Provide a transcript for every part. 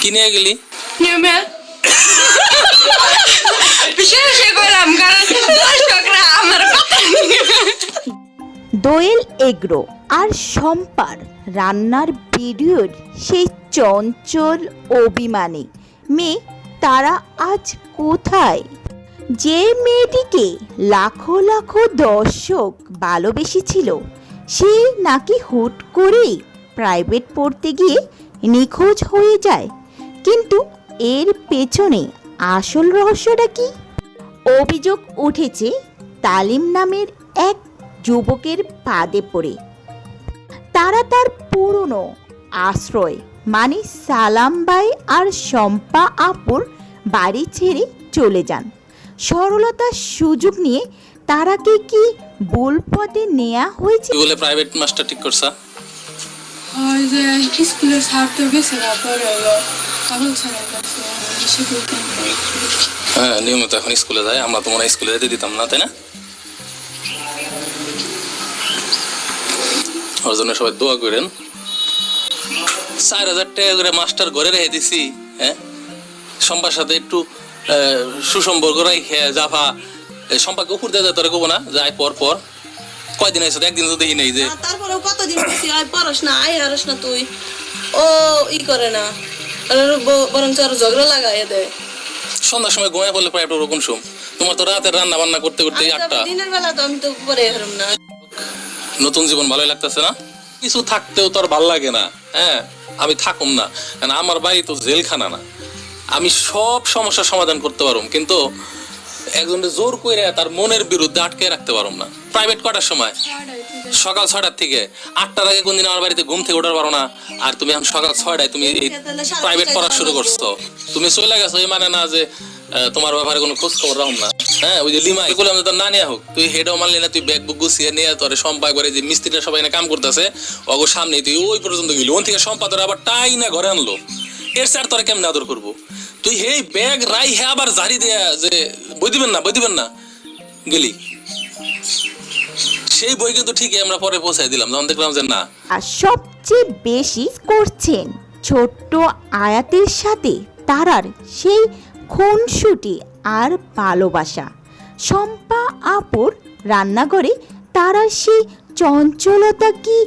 কি নিয়ে গেলি? নিয়মের বিশেষ করলাম কারণ দর্শকরা আমার কথা দোয়েল এগ্রো আর শম্পার রান্নার ভিডিওর সেই চঞ্চল অভিমানী মেয়ে তারা আজ কোথায়? যে মেয়েটিকে লাখো লাখো দর্শক ভালোবেসেছিল সে নাকি হুট করেই প্রাইভেট পড়তে গিয়ে নিখোঁজ হয়ে যায়। কিন্তু এর পেছনে আসল রহস্যটা কি? অভিযোগ উঠেছে তালিম নামের এক যুবকের ফাঁদে পড়ে। তারা তার পুরনো আশ্রয় মানে সালাম ভাই আর শম্পা আপুর বাড়ি ছেড়ে চলে যান। সরলতার সুযোগ নিয়ে তারাকে কি ভুল পথে নেওয়া হয়েছে? বলে প্রাইভেট মাস্টার ঠিক করছা? ওই যে স্কুলের স্যার তো গেছে না পরে হলো পাগল ছাড়া গেছে হ্যাঁ, নিয়মিত এখন স্কুলে যায়। আমরা তো মনে হয় স্কুলে যেতে দিতাম না, তাই না? ওর জন্য সবাই দোয়া করেন। 4000 টাকা করে মাস্টার ঘরে রেখে দিছি। হ্যাঁ, সম্পার সাথে একটু সুসম্পর্ক রাখে জাফা সম্পাকে উপর দিয়ে যায়, তোরা কব না যায় পর পর কয়দিন হয়েছে? একদিন তো দেখি নেই যে। তারপরে কতদিন হয়েছে আয় পড়াস না আয় হারস না তুই ও ই করে না বরং আরো ঝগড়া লাগাই দেয়। সন্ধ্যার সময় ঘুমায় পড়লে প্রায় ওরকম শুম। তোমার তো রাতে রান্না বান্না করতে করতে 8টা। দিনের বেলা তো আমি তো পরে হারম না। নতুন জীবন ভালোই লাগতেছে না? কিছু থাকতেও তোর ভাল লাগে না? হ্যাঁ, আমি থাকুম না, কারণ আমার বাড়ি তো জেলখানা না। আমি সব সমস্যার সমাধান করতে পারুম, কিন্তু একজনের জোর করে তার মনের বিরুদ্ধে আটকে রাখতে পারুম না। প্রাইভেট কটার সময়? সকাল 6টার থেকে 8টার আগে কোনদিন আমার বাড়িতে ঘুম থেকে ওঠার পারো না। আর তুমি এখন সকাল 6টায় তুমি এই প্রাইভেট পড়া শুরু করছো। তুমি চলে গেছো, এই মানে না যে তোমার ব্যাপারে কোনো খোঁজ খবর রাখুন না। হ্যাঁ, ওই যে লিমা এগুলো আমি তোর না নেওয়া হোক, তুই হেডও মানলি না, তুই ব্যাগ বুক গুছিয়ে নিয়ে তোর সম্পা একবারে যে মিস্ত্রিরা সবাই না কাম করতেছে অগো সামনে তুই ওই পর্যন্ত গেলি, ওন থেকে সম্পা তোর আবার টাই না ঘরে আনলো। এর স্যার তোরা কেমন আদর করবো? তুই হেই ব্যাগ রাই হে আবার জারি দেয়া যে বই দিবেন না গেলি। সেই বই কিন্তু ঠিকই আমরা পরে পৌঁছাই দিলাম, যখন দেখলাম যে না। আর সবচেয়ে বেশি করছেন ছোট্ট আয়াতের সাথে তারার সেই খুনসুটি আর ভালোবাসা। শম্পা আপুর রান্নাঘরে তারার সেই চঞ্চলতা কি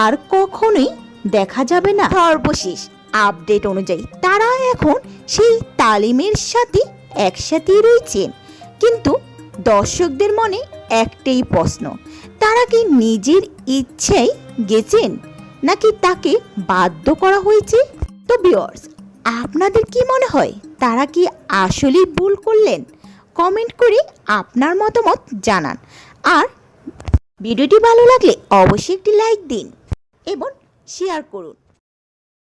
আর কখনোই দেখা যাবে না? সর্বশেষ আপডেট অনুযায়ী তারা এখন সেই তালিমের সাথে একসাথে রয়েছেন। কিন্তু দর্শকদের মনে একটাই প্রশ্ন, তারা কি নিজের ইচ্ছায় গেছেন নাকি তাকে বাধ্য করা হয়েছে? তো ভিউয়ার্স, আপনাদের কি মনে হয় তারা কি আসলেই ভুল করলেন? কমেন্ট করে আপনার মতামত জানান। আর ভিডিওটি ভালো লাগলে অবশ্যই একটি লাইক দিন এবং শেয়ার করুন।